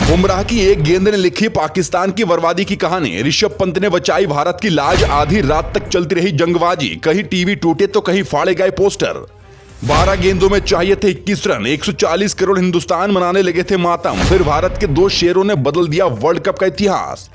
बुमराह की एक गेंद ने लिखी पाकिस्तान की बर्बादी की कहानी। ऋषभ पंत ने बचाई भारत की लाज। आधी रात तक चलती रही जंगबाजी, कहीं टीवी टूटे तो कहीं फाड़े गए पोस्टर। 12 गेंदों में चाहिए थे 21 रन। 140 करोड़ हिंदुस्तान मनाने लगे थे मातम। फिर भारत के 2 शेरों ने बदल दिया वर्ल्ड कप का इतिहास।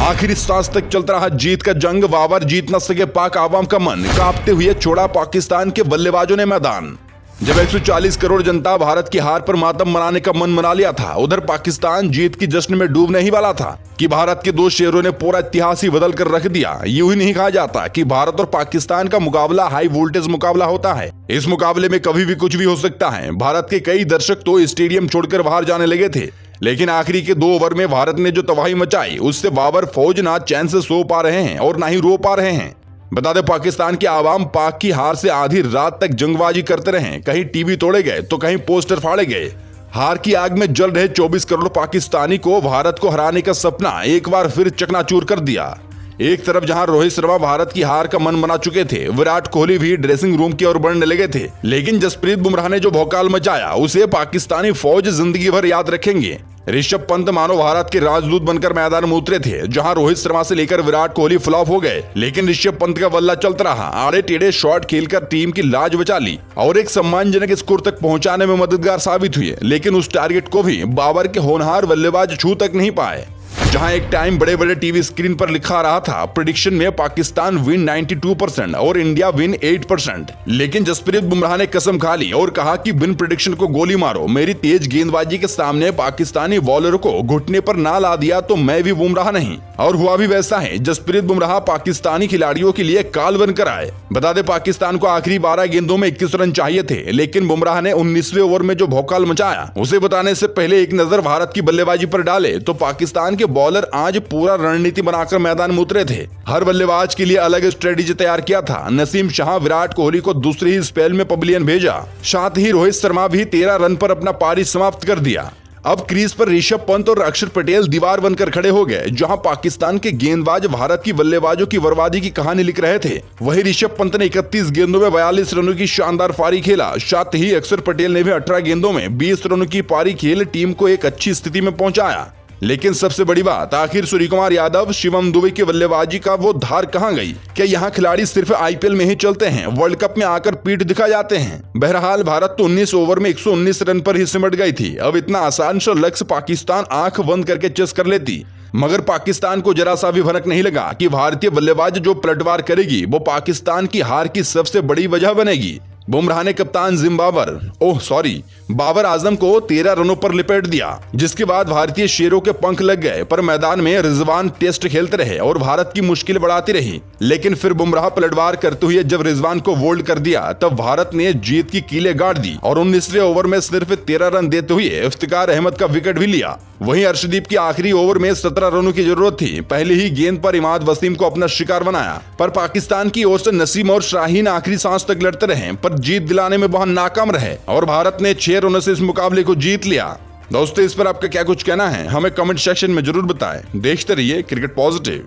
आखिरी सांस तक चलता रहा जीत का जंग। बाबर जीत न सके पाक आवाम का मन। कांपते हुए छोड़ा पाकिस्तान के बल्लेबाजों ने मैदान। जब 140 करोड़ जनता भारत की हार पर मातम मनाने का मन मना लिया था, उधर पाकिस्तान जीत की जश्न में डूबने ही वाला था कि भारत के 2 शेरों ने पूरा इतिहास ही बदल कर रख दिया। यूं ही नहीं कहा जाता कि भारत और पाकिस्तान का मुकाबला हाई वोल्टेज मुकाबला होता है। इस मुकाबले में कभी भी कुछ भी हो सकता है। भारत के कई दर्शक तो स्टेडियम छोड़कर बाहर जाने लगे थे, लेकिन आखिरी के 2 ओवर में भारत ने जो तबाही मचाई, उससे बाबर फौज ना चैन से सो पा रहे हैं और ना ही रो पा रहे हैं। बता दें, पाकिस्तान के आवाम पाक की हार से आधी रात तक जंगबाजी करते रहे। कहीं टीवी तोड़े गए तो कहीं पोस्टर फाड़े गए। हार की आग में जल रहे 24 करोड़ पाकिस्तानी को भारत को हराने का सपना एक बार फिर चकनाचूर कर दिया। एक तरफ जहां रोहित शर्मा भारत की हार का मन बना चुके थे, विराट कोहली भी ड्रेसिंग रूम की ओर बढ़ने लगे थे, लेकिन जसप्रीत बुमराह ने जो भौकाल मचाया, उसे पाकिस्तानी फौज जिंदगी भर याद रखेंगे। ऋषभ पंत मानो भारत के राजदूत बनकर मैदान में उतरे थे। जहां रोहित शर्मा से लेकर विराट कोहली फ्लॉप हो गए, लेकिन ऋषभ पंत का बल्ला चलता रहा। आड़े टेढ़े शॉट खेलकर टीम की लाज बचा ली और एक सम्मानजनक स्कोर तक पहुंचाने में मददगार साबित हुए। लेकिन उस टारगेट को भी बाबर के होनहार बल्लेबाज छू तक नहीं पाए। जहां एक टाइम बड़े बड़े टीवी स्क्रीन पर लिखा रहा था प्रेडिक्शन में पाकिस्तान विन 92% और इंडिया विन 8%, लेकिन जसप्रीत बुमराह ने कसम खा ली और कहा कि बिन प्रेडिक्शन को गोली मारो। मेरी तेज गेंदबाजी के सामने पाकिस्तानी बॉलर को घुटने पर ना ला दिया तो मैं भी बुमराह नहीं। और हुआ भी वैसा है। जसप्रीत बुमराह पाकिस्तानी खिलाड़ियों के लिए काल बनकर आए। बता दें, पाकिस्तान को आखिरी 12 गेंदों में 21 रन चाहिए थे, लेकिन बुमराह ने 19वें ओवर में जो भौकाल मचाया, उसे बताने से पहले एक नजर भारत की बल्लेबाजी पर डाले तो पाकिस्तान के बॉलर आज पूरा रणनीति बनाकर मैदान में उतरे थे। हर बल्लेबाज के लिए अलग स्ट्रेटेजी तैयार किया था। नसीम शाह विराट कोहली को दूसरे ही स्पेल में पवेलियन भेजा। साथ ही रोहित शर्मा भी 13 रन पर अपना पारी समाप्त कर दिया। अब क्रीज पर ऋषभ पंत और अक्षर पटेल दीवार बनकर खड़े हो गए। जहां पाकिस्तान के गेंदबाज भारत की बल्लेबाजों की बर्बादी की कहानी लिख रहे थे, वहीं ऋषभ पंत ने 31 गेंदों में 42 रनों की शानदार पारी खेला। साथ ही अक्षर पटेल ने भी 18 गेंदों में 20 रनों की पारी खेल टीम को एक अच्छी स्थिति में पहुंचाया। लेकिन सबसे बड़ी बात, आखिर सूर्यकुमार यादव, शिवम दुबे की बल्लेबाजी का वो धार कहां गई? क्या यहाँ खिलाड़ी सिर्फ आईपीएल में ही चलते हैं, वर्ल्ड कप में आकर पीठ दिखा जाते हैं? बहरहाल भारत तो 19 ओवर में 119 रन पर ही सिमट गई थी। अब इतना आसान सा लक्ष्य पाकिस्तान आंख बंद करके चेस कर लेती, मगर पाकिस्तान को जरा सा भी भनक नहीं लगा कि भारतीय बल्लेबाज जो पलटवार करेगी वो पाकिस्तान की हार की सबसे बड़ी वजह बनेगी। बुमराह ने कप्तान बाबर आजम को 13 रनों पर लिपेट दिया, जिसके बाद भारतीय शेरों के पंख लग गए। पर मैदान में रिजवान टेस्ट खेलते रहे और भारत की मुश्किल बढ़ाती रही। लेकिन फिर बुमराह पलटवार करते हुए जब रिजवान को बोल्ड कर दिया, तब भारत ने जीत की कीलें गाड़ दी और 19वें ओवर में सिर्फ 13 रन देते हुए इफ्तिकार अहमद का विकेट भी लिया। वहीं अर्शदीप की आखिरी ओवर में 17 रनों की जरूरत थी। पहले ही गेंद पर इमाद वसीम को अपना शिकार बनाया, पर पाकिस्तान की ओर से नसीम और शाहीन आखिरी सांस तक लड़ते रहे, पर जीत दिलाने में वहां नाकाम रहे और भारत ने 6 रनों से इस मुकाबले को जीत लिया। दोस्तों, इस पर आपका क्या कुछ कहना है, हमें कमेंट सेक्शन में जरूर बताएं। देखते रहिए क्रिकेट पॉजिटिव।